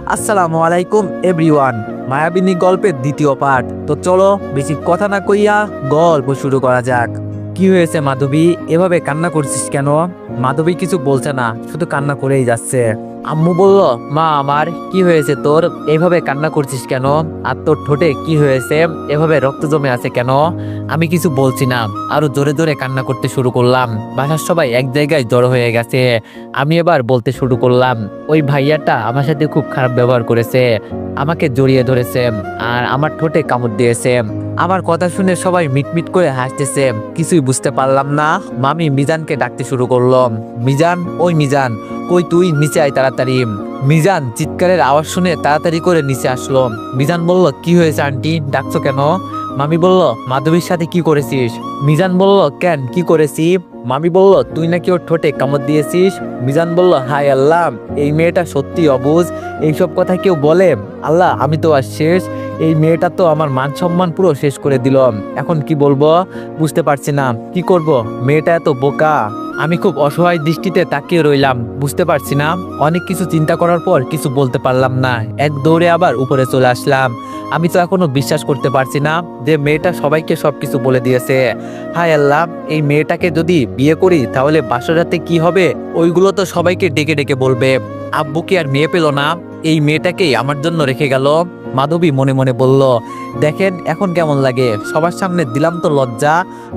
আসসালামু আলাইকুম এভরিওয়ান। মায়াবিনী গল্পের দ্বিতীয় পার্ট। তো চলো বেশি কথা না কইয়া গল্প শুরু করা যাক। কি হয়েছে মাধবী, এভাবে কান্না করছিস কেন? মাধবী কিছু বলছে না, শুধু কান্না করেই যাচ্ছে। আম্মু বলল, মা আমার কি হয়েছে তোর, এইভাবে কান্না করছিস কেন? আর তোর ঠোঁটে কি হয়েছে, এভাবে রক্ত জমে আছে কেন? আমি কিছু বলছি না, আরো জোরে জোরে কান্না করতে শুরু করলাম। বাসার সবাই এক জায়গায় জড়ো হয়ে গেছে। আমি এবার বলতে শুরু করলাম, ওই ভাইয়াটা আমার সাথে খুব খারাপ ব্যবহার করেছে, আমাকে জড়িয়ে ধরেছে আর আমার ঠোঁটে কামড় দিয়েছে। আমার কথা শুনে সবাই মিটমিট করে হাসতেছে, কিছুই বুঝতে পারলাম না। মামি মিজানকে ডাকতে শুরু করলো, মিজান, ওই মিজান, কই তুই, নিচে আয় তাড়াতাড়ি। মিজান চিৎকারের আওয়াজ শুনে তাড়াতাড়ি করে নিচে আসলো। মিজান বলল, কি হয়েছে আন্টি, ডাকছো কেন? মামি বলল, মাধবীর সাথে কি করেছিস? মিজান বলল, কেন, কি করেছি? মামি বলল, তুই নাকি ওর ঠোঁটে কামড় দিয়েছিস। মিজান বলল, হায় আল্লাহ, এই মেয়েটা সত্যি অবুঝ, এইসব কথা কেউ বলে? আল্লাহ, আমি তো আর শেষ। এই মেয়েটা তো আমার মান সম্মান পুরো শেষ করে দিল। এখন কি বলবো বুঝতে পারছি না, কি করব, মেয়েটা এত বোকা। আমি খুব অসহায় দৃষ্টিতে তাকিয়ে রইলাম, বুঝতে পারছি না। অনেক কিছু চিন্তা করার পর কিছু বলতে পারলাম না, এক দৌড়ে আবার উপরে চলে আসলাম। আমি তো এখনো বিশ্বাস করতে পারছি না যে মেয়েটা সবাইকে সবকিছু বলে দিয়েছে। হায় আল্লাহ, এই মেয়েটাকে যদি বিয়ে করি তাহলে বাসরাতে কি হবে, ওইগুলো তো সবাইকে ডেকে ডেকে বলবে। আব্বু কি আর মেয়ে পেল না, এই মেয়েটাকেই আমার জন্য রেখে গেল। মাধবী মনে মনে বলল, দেখেন এখন কেমন লাগে, সবার সামনে দিলাম তো লজ্জা,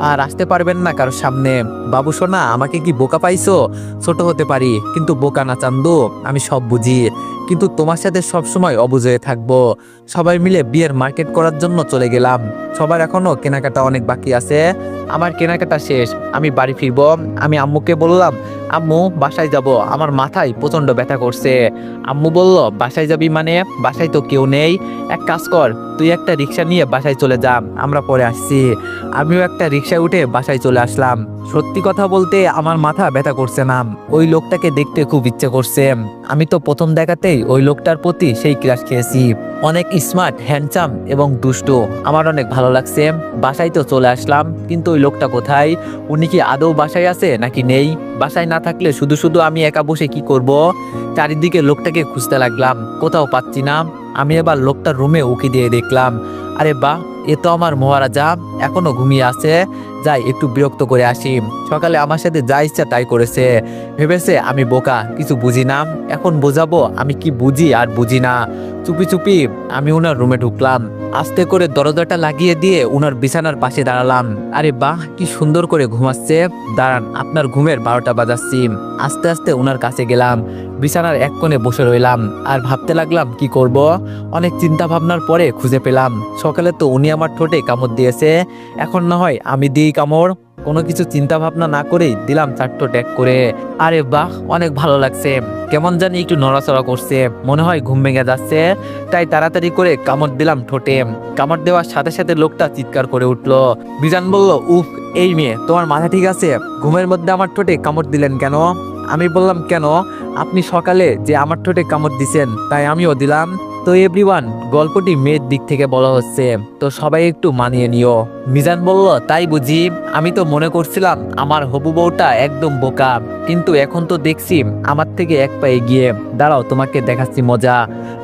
আর আসতে পারবেন না কারোর সামনে। বাবু সোনা, আমাকে কি বোকা পাইছো? ছোট হতে পারি কিন্তু বোকা না চান্দু, আমি সব বুঝি, কিন্তু তোমার সাথে সবসময় অবুঝ হয়ে থাকবো। সবাই মিলে বিয়ের মার্কেট করার জন্য চলে গেলাম। সবার এখনো কেনাকাটা অনেক বাকি আছে, আমার কেনাকাটা শেষ, আমি বাড়ি ফিরবো। আমি আম্মুকে বললাম, আম্মু বাসায় যাব, আমার মাথায় প্রচন্ড ব্যথা করছে। আম্মু বলল, বাসায় যাবি মানে, বাসায় তো কেউ নেই, এক কাজ কর, তুই একটা রিক্সা নিয়ে বাসায় চলে যা, আমরা পরে আসছি। আমিও একটা রিক্সায় উঠে বাসায় চলে আসলাম। সত্যি কথা বলতে আমার মাথা ব্যথা করছে না, ওই লোকটাকে দেখতে খুব ইচ্ছে করছে। আমি তো প্রথম দেখাতেই ওই লোকটার প্রতি সেই ক্রাশ খেয়েছি, অনেক স্মার্ট, হ্যান্ডসাম এবং দুষ্টু, আমার অনেক ভালো লাগছে। বাসায় তো চলে আসলাম, কিন্তু ওই লোকটা কোথায়? উনি কি আদৌ বাসায় আছে নাকি নেই? বাসায় না থাকলে শুধু শুধু আমি একা বসে কি করব? চারিদিকে লোকটাকে খুঁজতে লাগলাম, কোথাও পাচ্ছি না। আমি এবার লোকটার রুমে উকি দিয়ে দেখলাম, আরে বাহ, এ তো আমার মহারাজা, এখনো ঘুমিয়ে আছে। যাই একটু বিরক্ত করে আসি, সকালে আমার সাথে যা ইচ্ছা তাই করেছে, ভেবেছে আমি বোকা, কিছু বুঝি না। এখন বোঝাবো আমি কি বুঝি আর বুঝি না। চুপি চুপি আমি উনার রুমে ঢুকলাম, আস্তে করে দরজাটা লাগিয়ে দিয়ে উনার বিছানার পাশে দাঁড়ালাম। আরে বাহ, কি সুন্দর করে ঘুমাচ্ছে, দাঁড়ান আপনার ঘুমের 12টা বাজাচ্ছি। আস্তে আস্তে উনার কাছে গেলাম, বিছানার এক কোণে বসে রইলাম আর ভাবতে লাগলাম কি করব। অনেক চিন্তা ভাবনার পরে খুঁজে পেলাম, সকালে তো উনি আমার ঠোঁটে কামড় দিয়েছে, এখন না হয় আমি দিই কামড়। কোনো কিছু চিন্তা ভাবনা না করেই দিলাম চারটো ট্যাগ করে। আরে বাহ, অনেক ভালো লাগছে, কেমন জানি একটু নড়াচড়া করছে, মনে হয় ঘুম ভেঙে যাচ্ছে, তাই তাড়াতাড়ি করে কামড় দিলাম ঠোঁটে। কামড় দেওয়ার সাথে সাথে লোকটা চিৎকার করে উঠলো। বিজান বলল, উফ, এই মেয়ে, তোমার মাথা ঠিক আছে? ঘুমের মধ্যে আমার ঠোঁটে কামড় দিলেন কেন? আমি বললাম, কেন, আপনি সকালে যে আমার ঠোঁটে কামড় দিছেন তাই আমিও দিলাম। তো এভরিওয়ান, গল্পটি মেয়ের দিক থেকে বলা হচ্ছে, তো সবাই একটু মানিয়ে নিও। মিজান বলল, তাই বুঝি, আমি তো মনে করছিলাম আমার হবু বউটা একদম বোকা, কিন্তু এখন তো দেখছি আমার থেকে এক পা এগিয়ে। দাঁড়াও তোমাকে দেখাচ্ছি মজা।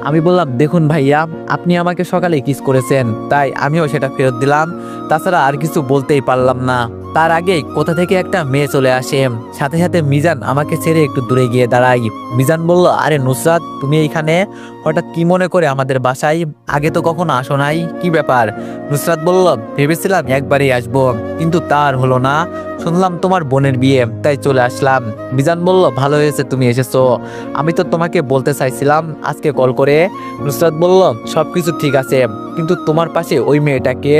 আমি বললাম, দেখুন ভাইয়া, আপনি আমাকে সকালে কিস করেছেন, তাই আমিও সেটা ফেরত দিলাম, তাছাড়া আর কিছু বলতেই পারলাম না। তার আগে কোথা থেকে একটা মেয়ে চলে আসে, সাথে সাথে মিজান আমাকে ছেড়ে একটু দূরে গিয়ে দাঁড়াই। মিজান বলল, আরে নুসরাত, তুমি এইখানে হঠাৎ কি মনে করে আমাদের বাসায়, আগে তো কখনো আসো নাই, কি ব্যাপার? নুসরাত বলল, ভেবেছিলাম একবারই আসবো, কিন্তু তার হলো না, শুনলাম তোমার বোনের বিয়ে, তাই চলে আসলাম। মিজান বলল, ভালো হয়েছে তুমি এসেছো, আমি তো তোমাকে বলতে চাইছিলাম আজকে কল করে। নুসরাত বলল, সবকিছু ঠিক আছে, কিন্তু তোমার পাশে ওই মেয়েটাকে,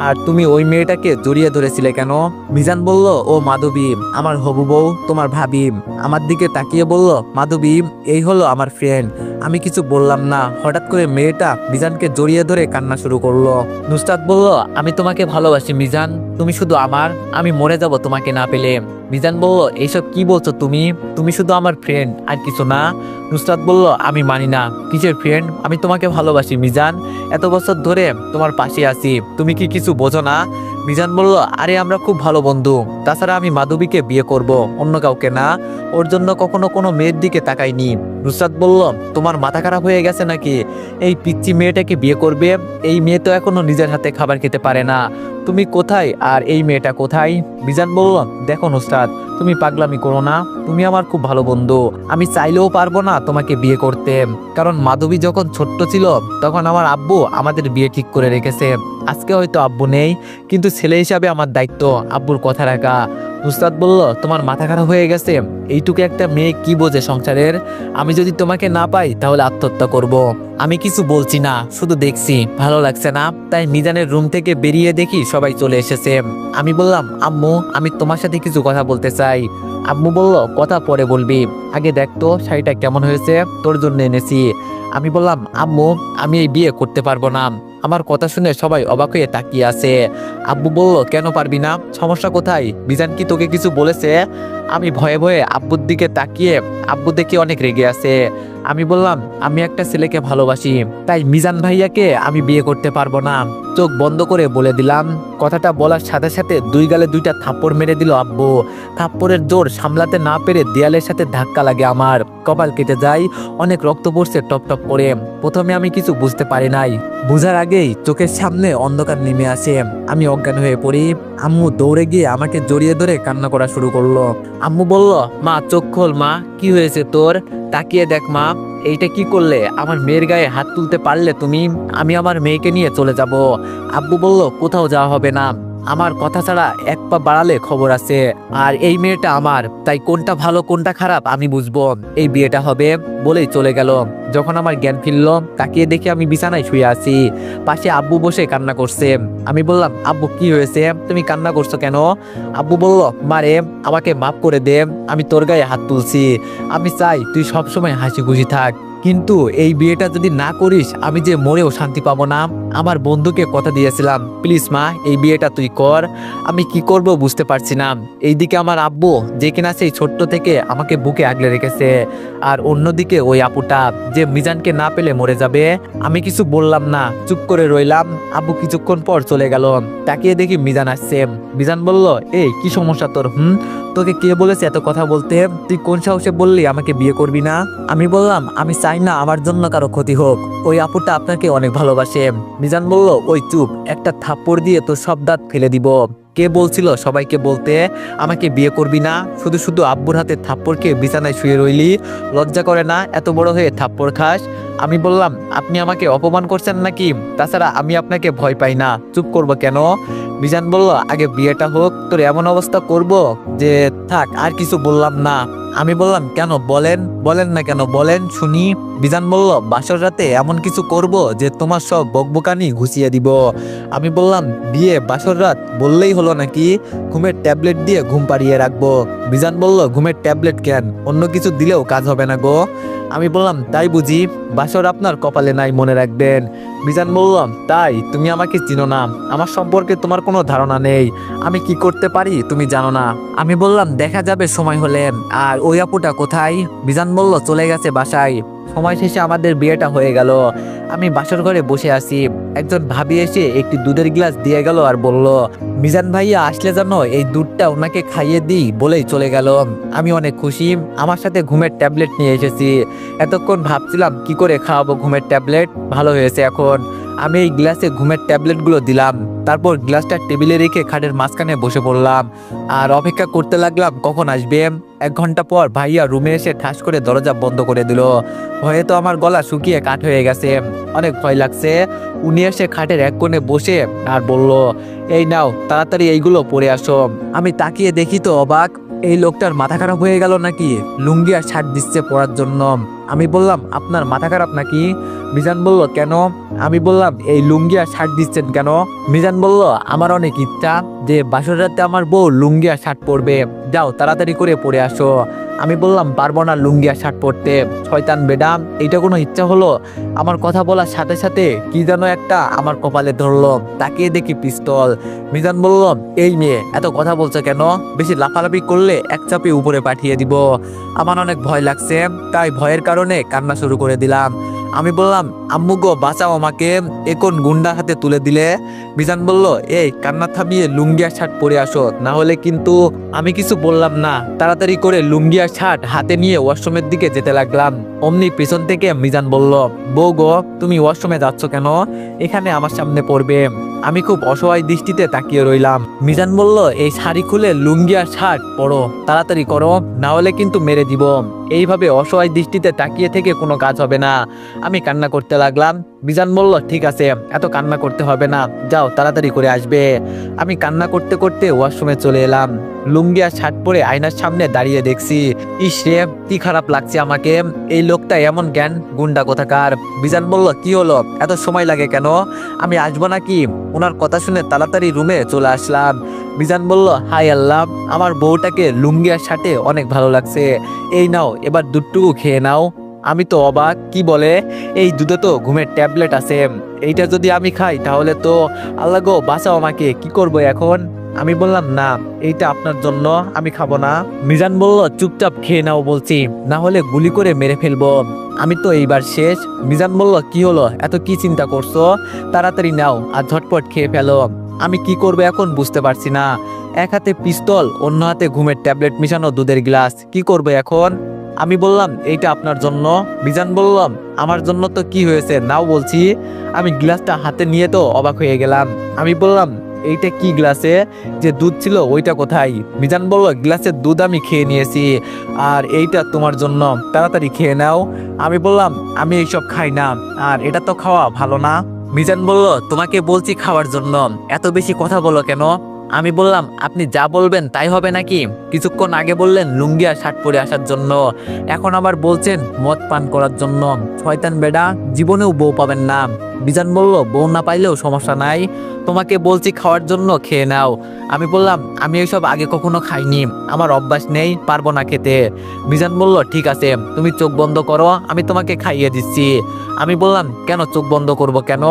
আর তুমি ওই মেয়েটাকে জড়িয়ে ধরেছিলে কেন? মিজান বলল, ও মাধবী, আমার হবু বউ, তোমার ভাবি। আমার দিকে তাকিয়ে বলল, মাধবী, এই হলো আমার ফ্রেন্ড। আমি কিছু বললাম না, হঠাৎ করে মেয়েটা মিজানকে জড়িয়ে ধরে কান্না শুরু করলো। নুসরাত বলল, আমি তোমাকে ভালোবাসি মিজান, তুমি শুধু আমার, আমি মরে যাব তোমাকে না পেলে। মিজান বলল, এইসব কি বলছো তুমি, তুমি শুধু আমার ফ্রেন্ড আর কিছু না। নুসরাত বলল, আমি মানি না, কিসের ফ্রেন্ড, আমি তোমাকে ভালোবাসি মিজান, এত বছর ধরে তোমার পাশে আছি, তুমি কি কিছু বোঝো না? মিজান বলল, আরে আমরা খুব ভালো বন্ধু, তাছাড়া আমি মাধবীকে বিয়ে করব, অন্য কাউকে না। ওর জন্য কখনো কোনো মেয়ের দিকে তাকাইনি। নুসরাত বলল, তোমার মাথা খারাপ হয়ে গেছে নাকি? এই পিচ্চি মেয়েটাকে বিয়ে করবে? এই মেয়ে তো এখনো নিজের হাতে খাবার খেতে পারে না। তুমি কোথায় আর এই মেয়েটা কোথায়? মিজান বলল, দেখো নুসরাত, তুমি পাগলামি করো না। তুমি আমার খুব ভালো বন্ধু। আমি চাইলেও পারবো না তোমাকে বিয়ে করতে, কারণ মাধবী যখন ছোট্ট ছিল তখন আমার আব্বু আমাদের বিয়ে ঠিক করে রেখেছে। আজকে হয়তো আব্বু নেই, কিন্তু ছেলে হিসাবে আমার দায়িত্ব আব্বুর কথা রাখা। নুসরাত বলল, তোমার মাথা খারাপ হয়ে গেছে? এইটুকু একটা মেয়ে কি বোঝে সংসারের? আমি যদি তোমাকে না পাই তাহলে আত্মহত্যা করব। আমি কিছু বলছি না, শুধু দেখছি, ভালো লাগছে না, তাই মিজানের রুম থেকে বেরিয়ে দেখি সবাই চলে এসেছে। আমি বললাম, আম্মু আমি তোমার সাথে কিছু কথা বলতে চাই। আম্মু বলল, কথা পরে বলবি, আগে দেখ তো শাড়িটা কেমন হয়েছে, তোর জন্য এনেছি। আমি বললাম, আম্মু আমি এই বিয়ে করতে পারবো না। আমার কথা শুনে সবাই অবাক হয়ে তাকিয়ে আছে। আব্বু বলল, কেন পারবি না? সমস্যা কোথায়? মিজান কি তোকে কিছু বলেছে? আমি ভয়ে ভয়ে আব্বুর দিকে তাকিয়ে আব্বু দেখে অনেক রেগে আছে। আমি বললাম, আমি একটা ছেলেকে ভালোবাসি, তাই মিজান ভাইয়াকে আমি বিয়ে করতে পারবো না। চোখ বন্ধ করে বলে দিলাম। কথাটা বলার সাথে সাথে দুই গালে দুইটা থাপ্পড় মেরে দিল আব্বু। থাপ্পড়ের জোর সামলাতে না পেরে দেয়ালের সাথে ধাক্কা লাগে আমার, কপাল কেটে যায়, অনেক রক্ত পড়ছে টপ টপ করে। প্রথমে আমি কিছু বুঝতে পারি নাই, বুঝার আগেই চোখের সামনে অন্ধকার নেমে আসে। আমি অজ্ঞান হয়ে পড়ি। আম্মু দৌড়ে গিয়ে আমাকে জড়িয়ে ধরে কান্না করা শুরু করলো। আম্মু বলল, মা চোখ খোল মা, কি হয়েছে তোর? তাকিয়ে দেখ মা, এইটা কি করলে? আমার মেয়ের গায়ে হাত তুলতে পারলে তুমি? আমি আমার মেয়েকে নিয়ে চলে যাব। আব্বু বলল, কোথাও যাওয়া হবে না, আমার কথা ছাড়া এক পা বাড়ালে খবর আছে। আর এই মেয়েটা আমার, তাই কোনটা ভালো কোনটা খারাপ আমি বুঝবো, এই বিয়েটা হবে বলেই চলে গেল। যখন আমার জ্ঞান ফিরল, তাকিয়ে দেখি আমি বিছানায় শুয়ে আছি, পাশে আব্বু বসে কান্না করছে। আমি বললাম, আব্বু কি হয়েছে, তুমি কান্না করছো কেন? আব্বু বলল, মারে আমাকে মাফ করে দে, আমি তোর গায়ে হাত তুলছি। আমি চাই তুই সবসময় হাসি খুশি থাক, কিন্তু এই বিয়েটা যদি না করিস আমি যে মরেও শান্তি পাবো না। আমার বন্ধুকে কথা দিয়েছিলাম, প্লিজ মা এই বিয়েটা তুই কর। আমি কি করব বুঝতে পারছি না। এইদিকে আমার আব্বু, যে কিনা সেই ছোট্ট থেকে আমাকে বুকে আগলে রেখেছে, আর অন্যদিকে ওই আপুটা যে মিজানকে না পেলে মরে যাবে। আমি কিছু বললাম না, চুপ করে রইলাম। আব্বু কিছুক্ষণ পর চলে গেল। তাকিয়ে দেখি মিজান আসছে। মিজান বলল, এই কি সমস্যা তোর? তোকে কে বলেছে এত কথা বলতে? তুই কোন সাহসে বললি আমাকে বিয়ে করবি না? আমি বললাম, আমি চাই না আমার জন্য কারো ক্ষতি হোক, ওই আপুটা আপনাকে অনেক ভালোবাসে। মিজান বলল, ওই চুপ, একটা থাপ্পড় দিয়ে তোর সব দাঁত ফেলে দিব। কে বলছিল সবাইকে বলতে আমাকে বিয়ে করবি না? শুধু শুধু আব্বুর হাতে থাপ্পড় খেয়ে বিছানায় শুয়ে রইলি, লজ্জা করে না এত বড় হয়ে থাপ্পড় খাস? আমি বললাম, আপনি আমাকে অপমান করছেন নাকি? তাছাড়া আমি আপনাকে ভয় পাই না, চুপ করব কেন? মিজান বলল, আগে বিয়েটা হোক, তোর এমন অবস্থা করব যে থাক। আর কিছু বললাম না। আমি বললাম, কেন বলেন, বলেন না কেন, বলেন শুনি। বিজান বলল, বাসর রাতে এমন কিছু করব যে তোমার সব বকবকানি ঘুষিয়ে দিব। আমি বললাম, বিয়ে বাসর রাত বললেই হলো নাকি? ঘুমের ট্যাবলেট দিয়ে ঘুম পাড়িয়ে রাখবো। বিজান বলল, ঘুমের ট্যাবলেট কেন, অন্য কিছু দিলেও কাজ হবে না গো। আমি বললাম, তাই বুঝি? বাসর আপনার কপালে নাই, মনে রাখবেন। বিজান বলল, তাই? তুমি আমাকে চিনো না, আমার সম্পর্কে তোমার কোনো ধারণা নেই, আমি কি করতে পারি তুমি জানো না। আমি বললাম, দেখা যাবে সময় হলে। আর ওই আপুটা কোথায়? বিজান বলল, চলে গেছে বাসায়। সময় শেষে আমাদের বিয়েটা হয়ে গেল। আমি বাসর ঘরে বসে আছি, একজন ভাবি এসে একটি দুধের গ্লাস দিয়ে গেল আর বলল, মিজান ভাইয়া আসলে জানো এই দুধটা ওনাকে খাইয়ে দিই বলেই চলে গেল। আমি অনেক খুশি, আমার সাথে ঘুমের ট্যাবলেট নিয়ে এসেছি। এতক্ষণ ভাবছিলাম কি করে খাওয়াবো ঘুমের ট্যাবলেট, ভালো হয়েছে এখন। আমি এই গ্লাসে ঘুমের ট্যাবলেটগুলো দিলাম, তারপর গ্লাসটা টেবিলে রেখে খাটের মাঝখানে বসে পড়লাম আর অপেক্ষা করতে লাগলাম কখন আসবে। 1 ঘন্টা পর ভাইয়া রুমে এসে ঠাস করে দরজা বন্ধ করে দিল। ভয়ে তো আমার গলা শুকিয়ে কাঠ হয়ে গেছে, অনেক ভয় লাগছে। উনি এসে খাটের এক কোণে বসে আর বলল, এই নাও তাড়াতাড়ি এইগুলো পরে আসো। আমি তাকিয়ে দেখি তো অবাক, এই লোকটার মাথা খারাপ হয়ে গেল নাকি? লুঙ্গি আর শার্ট দিচ্ছে পরার জন্য। আমি বললাম, আপনার মাথা খারাপ নাকি? মিজান বলল, কেন? আমি বললাম, এই লুঙ্গি আর শার্ট দিচ্ছেন কেন? মিজান বলল, আমার অনেক ইচ্ছা যে বাসর রাতে আমার বউ লুঙ্গি আর শার্ট পরবে, যাও তাড়াতাড়ি করে পরে আসো। আমি বললাম, পারবো না লুঙ্গি আর শার্ট পরতে, শয়তান বেডাম, এইটা কোনো ইচ্ছা হলো? আমার কথা বলার সাথে সাথে কি যেন একটা আমার কপালে ধরলো, তাকিয়ে দেখি পিস্তল। মিজান বলল, এই মেয়ে এত কথা বলছো কেন? বেশি লাফালাফি করলে এক চাপে উপরে পাঠিয়ে দিব। আমার অনেক ভয় লাগছে, তাই ভয়ের কারণে কান্না শুরু করে দিলাম। আমি বললাম, আম্মু গো বাঁচাও আমাকে, এখন গুন্ডার হাতে তুলে দিলে। মিজান বলল, এই কান্না থামিয়ে লুঙ্গি আর শার্ট পরে আসো, না হলে কিন্তু। আমি কিছু বললাম না, তাড়াতাড়ি করে লুঙ্গি আর শার্ট হাতে নিয়ে ওয়াশরুমের দিকে যেতে লাগলাম। অমনি পেছন থেকে মিজান বলল, বউ গো তুমি ওয়াশরুমে যাচ্ছ কেন? এখানে আমার সামনে পড়বে। আমি খুব অসহায় দৃষ্টিতে তাকিয়ে রইলাম। মিজান বলল, এই শাড়ি খুলে লুঙ্গি আর শার্ট পরো, তাড়াতাড়ি করো, না হলে কিন্তু মেরে দিব। এইভাবে অসহায় দৃষ্টিতে তাকিয়ে থেকে কোনো কাজ হবে না। আমি কান্না করতে লাগলাম। মিজান বলল, ঠিক আছে, এত কান্না করতে হবে না, যাও তাড়াতাড়ি করে আসবে। আমি কান্না করতে করতে ওয়াশরুমে চলে এলাম। লুঙ্গি আর শার্ট পরে আয়নার সামনে দাঁড়িয়ে দেখছি, ইস রে কি খারাপ লাগছে আমাকে। এই লোকটা এমন জ্ঞান গুন্ডা কোথাকার। মিজান বলল, কি হলো, এত সময় লাগে কেন? আমি আসবো নাকি? ওনার কথা শুনে তাড়াতাড়ি রুমে চলে আসলাম। মিজান বলল, হাই আল্লাহ, আমার বউটাকে লুঙ্গি আর শার্টে অনেক ভালো লাগছে। এই নাও, এবার দুধটুকু খেয়ে নাও। আমি তো অবাক, কি বলে? এই দুধে তো ঘুমের ট্যাবলেট আছে, এইটা যদি আমি খাই তাহলে তো আল্লাহ গো বাঁচাও আমাকে, কি করব এখন? আমি বললাম, না, এইটা আপনার জন্য, আমি খাবো না। মিজান বলল, চুপচাপ খেয়ে নাও বলছি, না হলে গুলি করে মেরে ফেলবো। আমি তো এইবার শেষ। মিজান বলল, কি হলো, এত কি চিন্তা করছো? তাড়াতাড়ি নাও আর ঝটপট খেয়ে ফেলো। আমি কি করবো এখন বুঝতে পারছি না। এক হাতে পিস্তল, অন্য হাতে ঘুমের ট্যাবলেট মিশানো দুধের গ্লাস, কি করবো এখন? আমি বললাম, এইটা আপনার জন্য। মিজান বললাম, আমার জন্য তো কি হয়েছে, নাও বলছি। আমি গ্লাসটা হাতে নিয়ে তো অবাক হয়ে গেলাম। আমি বললাম, এইটা কি গ্লাসে যে দুধ ছিল ওইটা কোথায়? মিজান বলল, গ্লাসের দুধ আমি খেয়ে নিয়েছি, আর এইটা তোমার জন্য, তাড়াতাড়ি খেয়ে নাও। আমি বললাম, আমি এইসব খাই না, আর এটা তো খাওয়া ভালো না। মিজান বলল, তোমাকে বলছি খাওয়ার জন্য, এত বেশি কথা বলো কেন? আমি বললাম, আপনি যা বলবেন তাই হবে নাকি? কিছুক্ষণ আগে বললেন লুঙ্গি আর শার্ট পরে আসার জন্য, এখন আবার বলছেন মদ পান করার জন্য। শয়তান বেডা, জীবনেও বউ পাবেন না। মিজান বলল, বউ না পাইলেও সমস্যা নাই, তোমাকে বলছি খাওয়ার জন্য, খেয়ে নাও। আমি বললাম, আমি এইসব আগে কখনো খাইনি, আমার অভ্যাস নেই, পারবো না খেতে। মিজান বলল, ঠিক আছে, তুমি চোখ বন্ধ করো, আমি তোমাকে খাইয়ে দিচ্ছি। আমি বললাম, কেন চোখ বন্ধ করব কেন?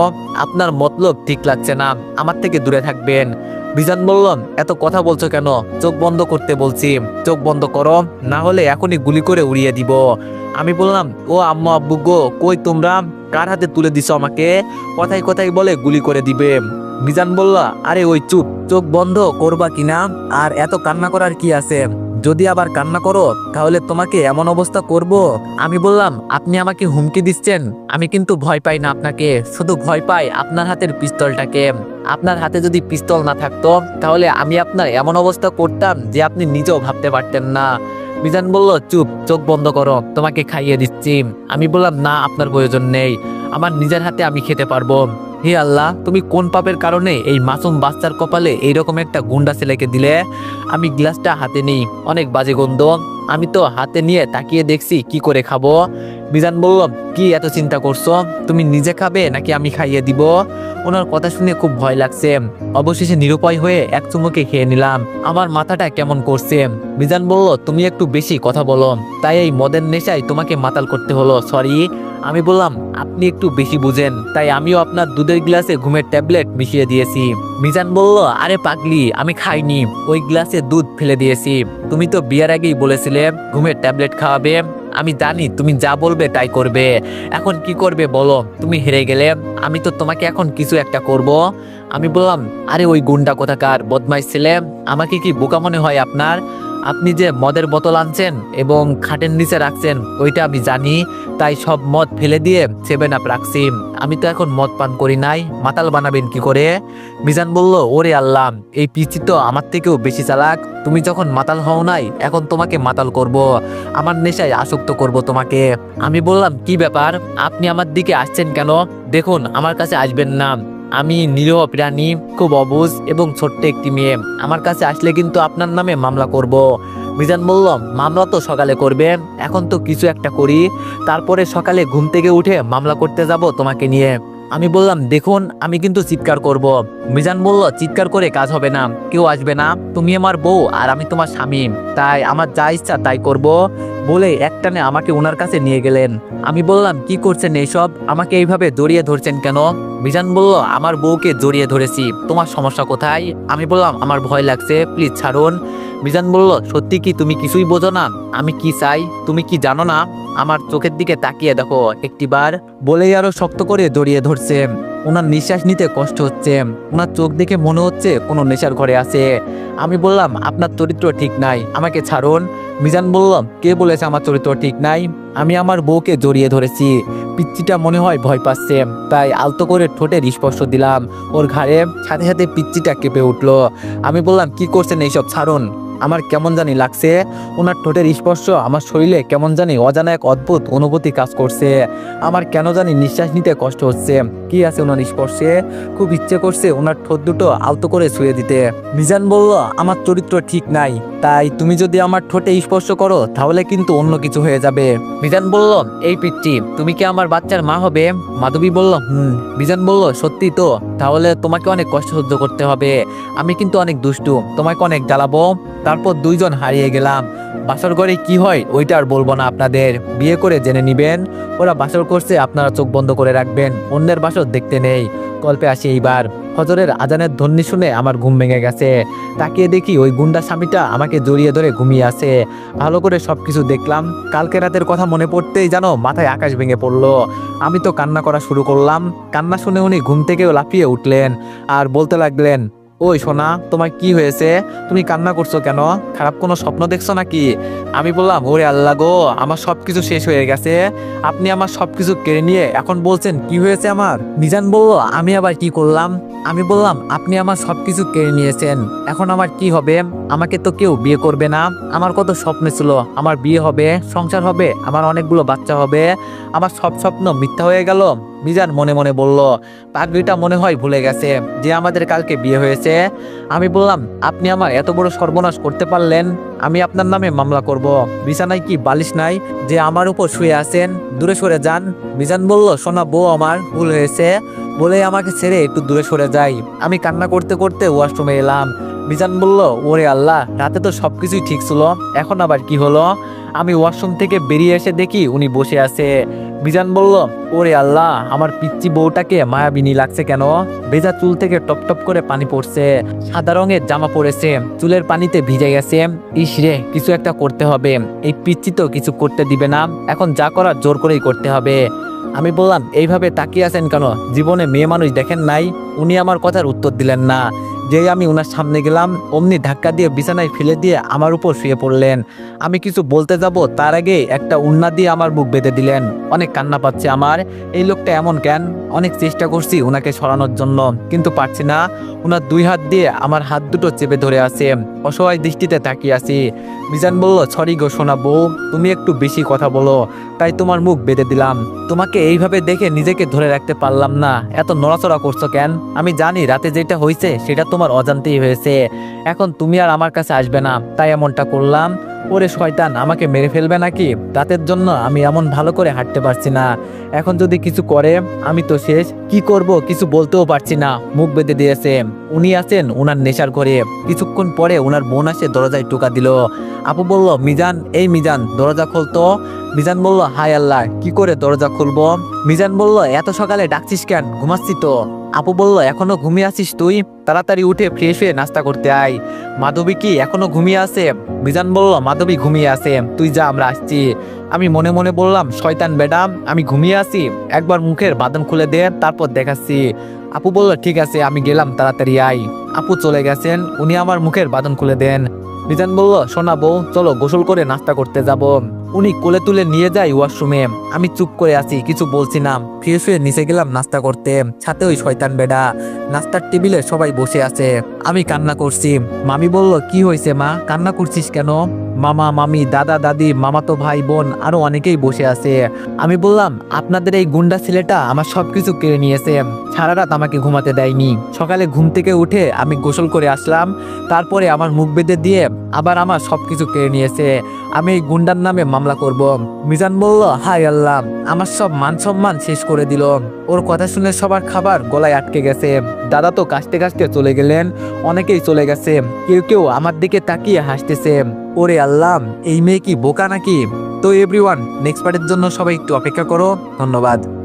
আপনার মতলব ঠিক লাগছে না, আমার থেকে দূরে থাকবেন। মিজান বলল, এত কথা বলছো কেন? চোখ বন্ধ করতে বলছি, চোখ বন্ধ করো, না হলে এখনই গুলি করে উড়িয়ে দিব। আমি বললাম, ও আম্মু আব্বু গো, কই তোমরা? কার হাতে তুলে দিছো আমাকে? কথায় কথায় বলে গুলি করে দিবে। মিজান বলল, আরে ওই চুপ, চোখ বন্ধ করবা কিনা? আর এত কান্না করার কি আছে? যদি আবার কান্না করো তাহলে তোমাকে এমন অবস্থা করব। আমি বললাম, আপনি আমাকে হুমকি দিচ্ছেন? আমি কিন্তু ভয় পাই না আপনাকে, শুধু ভয় পাই আপনার হাতের পিস্তলটাকে। আপনার হাতে যদি পিস্তল না থাকতো তাহলে আমি আপনার এমন অবস্থা করতাম যে আপনি নিজেও ভাবতে পারতেন না। মিজান বলল, চুপ, চোখ বন্ধ করো, তোমাকে খাইয়ে দিচ্ছি। আমি বললাম, না, আপনার প্রয়োজন নেই, আমার নিজের হাতে আমি খেতে পারবো। হে আল্লাহ, তুমি কোন পাপের কারণে এই মাসুম বাচ্চার কপালে এইরকম একটা গুন্ডা ছেলেকে দিলে? আমি গ্লাসটা হাতে নিই, অনেক বাজে গন্ধ। আমি তো হাতে নিয়ে তাকিয়ে দেখছি কি করে খাবো। মিজান বলল, কি এত চিন্তা করছো? তুমি নিজে খাবে নাকি আমি খাইয়ে দিব? ওনার কথা শুনে খুব ভয় লাগছে। অবশেষে নিরুপায় হয়ে এক চুমুকে খেয়ে নিলাম। আমার মাথাটা কেমন করছে। মিজান বলল, তুমি একটু বেশি কথা বলো, তাই এই মদের নেশায় তোমাকে মাতাল করতে হলো, সরি। আমি বললাম, আপনি একটু বেশি বুঝেন, তাই আমিও আপনার দুধের গ্লাসে ঘুমের ট্যাবলেট মিশিয়ে দিয়েছি। মিজান বলল, আরে পাগলি, আমি খাইনি, ওই গ্লাসে দুধ ফেলে দিয়েছি। তুমি তো বিয়ের আগেই বলেছিলে ঘুমের ট্যাবলেট খাওয়াবে। আমি জানি তুমি যা বলবে তাই করবে। এখন কি করবে বলো? তুমি হেরে গেলে আমি তো তোমাকে এখন কিছু একটা করব। আমি বললাম, আরে ওই গুন্ডা কোথাকার বদমাইশ ছেলে, আমাকে কি বোকা মনে হয় আপনার? আপনি যে মদের বোতল আনছেন এবং খাটের নিচে রাখছেন ওইটা আমি জানি, তাই সব মদ ফেলে দিয়ে 7 আপ রাখছি। আমি তো এখন মদ পান করি নাই, মাতাল বানাবেন কি করে? মিজান বলল, ওরে আল্লাহ, এই পিচি তো আমার থেকেও বেশি চালাক। তুমি যখন মাতাল হও নাই, এখন তোমাকে মাতাল করব, আমার নেশায় আসক্ত করব তোমাকে। আমি বললাম, কি ব্যাপার, আপনি আমার দিকে আসছেন কেন? দেখুন, আমার কাছে আসবেন না, আমি নিরীহ প্রাণী, খুব অবুঝ এবং ছোট্ট একটি মেয়ে। আমার কাছে আসলে কিন্তু আপনার নামে মামলা করব। মিজান বলল, মামলা তো সকালে করবে, এখন তো কিছু একটা করি, তারপরে সকালে ঘুম থেকে উঠে মামলা করতে যাব তোমাকে নিয়ে। আমি বললাম, দেখুন, আমি কিন্তু চিৎকার করব। মিজান বলল, চিৎকার করে কাজ হবে না, কেউ আসবে না, তুমি আমার বউ আর আমি তোমার স্বামী, তাই আমার যা ইচ্ছা তাই করব। বলে একটানে আমাকে ওনার কাছে নিয়ে গেলেন। আমি বললাম, কি করছেন এইসব, আমাকে এইভাবে জড়িয়ে ধরছেন কেন? মিজান বলল, আমার বউকে জড়িয়ে ধরেছি, তোমার সমস্যা কোথায়? আমি বললাম, আমার ভয় লাগছে, প্লিজ ছাড়ুন। মিজান বলল, সত্যি কি তুমি কিছুই বোঝো না আমি কি চাই? তুমি কি জানো না? আমার চোখের দিকে তাকিয়ে দেখো একটিবার। বলেই আরো শক্ত করে জড়িয়ে ধরছে। ওনার নিঃশ্বাস নিতে কষ্ট হচ্ছে, ওনার চোখ দেখে মনে হচ্ছে কোনো নেশার ঘরে আছে। আমি বললাম, আপনার চরিত্র ঠিক নাই, আমাকে ছাড়ুন। মিজান বলল, কে বলেছে আমার চরিত্র ঠিক নাই? আমি আমার বউকে জড়িয়ে ধরেছি, পিচ্চিটা মনে হয় ভয় পাচ্ছে, তাই আলতো করে ঠোঁটের স্পর্শ দিলাম ওর ঘাড়ে, সাথে সাথে পিচ্চিটা কেঁপে উঠলো। আমি বললাম, কি করছেন এইসব, ছাড়ুন। আমার কেমন জানি লাগছে, ওনার ঠোঁটের স্পর্শ আমার শরীরে কেমন জানি অজানা এক অদ্ভুত অনুভূতি কাজ করছে। আমার কেন জানি নিঃশ্বাস নিতে কষ্ট হচ্ছে। কি আছে ওনার স্পর্শে? খুব ইচ্ছে করছে ওনার ঠোঁট দুটো আলতো করে ছুঁয়ে দিতে। মিজান বলল, আমার চরিত্র ঠিক নাই, তাই তুমি যদি আমার ঠোঁটে স্পর্শ করো তাহলে কিন্তু অন্য কিছু হয়ে যাবে। মিজান বলল, এই পিচ্চি, তুমি কি আমার বাচ্চার মা হবে? মাধবী বলল, মিজান বলল, সত্যি তো? তাহলে তোমাকে অনেক কষ্ট সহ্য করতে হবে, আমি কিন্তু অনেক দুষ্টু, তোমাকে অনেক জ্বালাবো। তারপর দুইজন হারিয়ে গেলাম। বাসর ঘরে কি হয় ওইটা আর বলবো না আপনাদের, বিয়ে করে জেনে নিবেন। ওরা বাসর করছে, আপনারা চোখ বন্ধ করে রাখবেন, অন্যের বাসর দেখতে নেই। গল্পে আসি এইবার। ফজরের আজানের ধ্বনি শুনে আমার ঘুম ভেঙে গেছে। তাকিয়ে দেখি ওই গুন্ডা স্বামীটা আমাকে জড়িয়ে ধরে ঘুমিয়ে আছে। ভালো করে সবকিছু দেখলাম। কালকে রাতের কথা মনে পড়তেই জানো মাথায় আকাশ ভেঙে পড়লো। আমি তো কান্না করা শুরু করলাম। কান্না শুনে উনি ঘুম থেকেও লাফিয়ে উঠলেন আর বলতে লাগলেন, ওই সোনা, তোমার কি হয়েছে? তুমি কান্না করছো কেন? খারাপ কোনো স্বপ্ন দেখছো নাকি? আমি বললাম, ওরে আল্লাহ গো, আমার সবকিছু শেষ হয়ে গেছে, আপনি আমার সবকিছু কেড়ে নিয়ে এখন বলছেন কি হয়েছে আমার? মিজান বলল, আমি আবার কি করলাম? আমি বললাম, আপনি আমার সবকিছু কেড়ে নিয়েছেন, এখন আমার কি হবে? আমাকে তো কেউ বিয়ে করবে না। আমার কত স্বপ্ন ছিল, আমার বিয়ে হবে, সংসার হবে, আমার অনেকগুলো বাচ্চা হবে, আমার সব স্বপ্ন মিথ্যা হয়ে গেল। মিজান মনে মনে বলল, পাগড়িটা মনে হয় ভুলে গেছে যে আমাদের কালকে বিয়ে হয়েছে। আমি বললাম, আপনি আমার এত বড় সর্বনাশ করতে পারলেন, আমি আপনার নামে মামলা করব। বিছানায় কি বালিশ নাই যে আমার উপর শুয়ে আছেন? দূরে সরে যান। মিজান বলল, সোনা বউ, আমার ভুল হয়েছে, বলে আমাকে ছেড়ে একটু দূরে সরে যাই। আমি কান্না করতে করতে ওয়াশরুমে এলাম। মিজান বলল, ওরে আল্লাহ, রাতে তো সবকিছুই ঠিক ছিল, এখন আবার কি হলো? আমি ওয়াশরুম থেকে বেরিয়ে এসে দেখি উনি বসে আছে। মিজান বলল, ওরে আল্লাহ, আমার পিচ্চি বউটাকে মায়াবিনী লাগছে কেন? ভেজা চুল থেকে টপ টপ করে পানি পড়ছে, সাদা রঙের জামা পরেছে, চুলের পানিতে ভিজে গেছে। ইস রে, কিছু একটা করতে হবে, এই পিচ্চি তো কিছু করতে দিবে না, এখন যা করার জোর করেই করতে হবে। আমি বললাম, এইভাবে তাকিয়ে আছেন কেন? জীবনে মেয়ে মানুষ দেখেন নাই? উনি আমার কথার উত্তর দিলেন না। যেই আমি ওনার সামনে গেলাম, অমনি ধাক্কা দিয়ে বিছানায় ফেলে দিয়ে আমার উপর শুয়ে পড়লেন। আমি কিছু বলতে যাব তার আগে একটা উন্না দিয়ে আমার বুক বেঁধে দিলেন। অনেক কান্না পাচ্ছে আমার। এই লোকটা এমন কেন? অনেক চেষ্টা করছি ওনাকে সরানোর জন্য, কিন্তু পারছি না। ওনার দুই হাত দিয়ে আমার হাত দুটো চেপে ধরে আছে, অসহায় দৃষ্টিতে তাকিয়ে আছি। মিজান বলল, সরি গো সোনা বউ, তুমি একটু বেশি কথা বলো, তাই তোমার মুখ বেঁধে দিলাম। তোমাকে এইভাবে দেখে নিজেকে ধরে রাখতে পারলাম না। এত নড়াচড়া করছো কেন? আমি জানি রাতে যেটা হয়েছে সেটা তোমার অজান্তেই হয়েছে, এখন তুমি আর আমার কাছে আসবে না, তাই এমনটা করলাম। ওরে শয়তান, আমাকে মেরে ফেলবে নাকি? রাতের জন্য আমি এমন ভালো করে হাঁটতে পারছি না, এখন যদি কিছু করে আমি তো শেষ। কি করব কিছু বলতেও পারছি না, মুখ বেঁধে দিয়েছে। উনি আছেন উনার নেশার ঘরে। কিছুক্ষণ পরে উনার বোন আসে দরজায় টোকা দিল। আপু বলল, মিজান, এই মিজান, দরজা খুলতো। মিজান বলল, হায় আল্লাহ, কি করে দরজা খুলবো? মিজান বলল, এত সকালে ডাকছিস কেন? ঘুমাচ্ছি তো। আপু বলল, এখনো ঘুমিয়ে আছিস তুই? তাড়াতাড়ি উঠে ফ্রেশ হয়ে নাস্তা করতে আয়। মাধবী কি এখনো ঘুমিয়ে আছে? মিজান বলল, মাধবী ঘুমিয়ে আছে, তুই যা, আমরা আসছি। আমি মনে মনে বললাম, শয়তান বেডাম, আমি ঘুমিয়ে আছি, একবার মুখের বাঁধন খুলে দে, তারপর দেখাচ্ছি। আপু বলল, ঠিক আছে, আমি গেলাম, তাড়াতাড়ি আয়। আপু চলে গেছেন, উনি আমার মুখের বাঁধন খুলে দেন। মিজান বলল, শোনা বউ, চলো গোসল করে নাস্তা করতে যাব। উনি কোলে তুলে নিয়ে যায় ওয়াশরুমে। আমি চুপ করে আছি, কিছু বলছি না। ফ্রেশ হয়ে নিচে গেলাম নাস্তা করতে, সাথে ওই শয়তান বেডা। নাস্তার টেবিলে সবাই বসে আছে, আমি কান্না করছি। মামি বলল, কি হয়েছে মা, কান্না করছিস কেন? মামা, মামি, দাদা, দাদি, মামাতো ভাই, বোন আরো অনেকেই বসে আছে। আমি বললাম, আপনাদের এই গুন্ডা ছেলেটা আমার সবকিছু কেড়ে নিয়েছে, সারা রাত আমাকে ঘুমাতে দেয়নি। সকালে ঘুম থেকে উঠে আমি গোসল করে আসলাম, তারপরে আমার মুখ বেঁধে দিয়ে আবার আমার সবকিছু কেড়ে নিয়েছে। আমি এই গুন্ডার নামে মামলা করব। মিজান বলল, হায় আল্লাহ, আমার সব মান সম্মান শেষ করে দিল। ওর কথা শুনে সবার খাবার গলায় আটকে গেছে। দাদা তো কাশতে কাশতে চলে গেলেন, অনেকেই চলে গেছে, কেউ কেউ আমার দিকে তাকিয়ে হাসতেছে। ওরে আল্লাহ, এই মেয়ে কি বোকা নাকি? তো এভরিওয়ান, নেক্সট পার্টের জন্য সবাই একটু অপেক্ষা করো। ধন্যবাদ।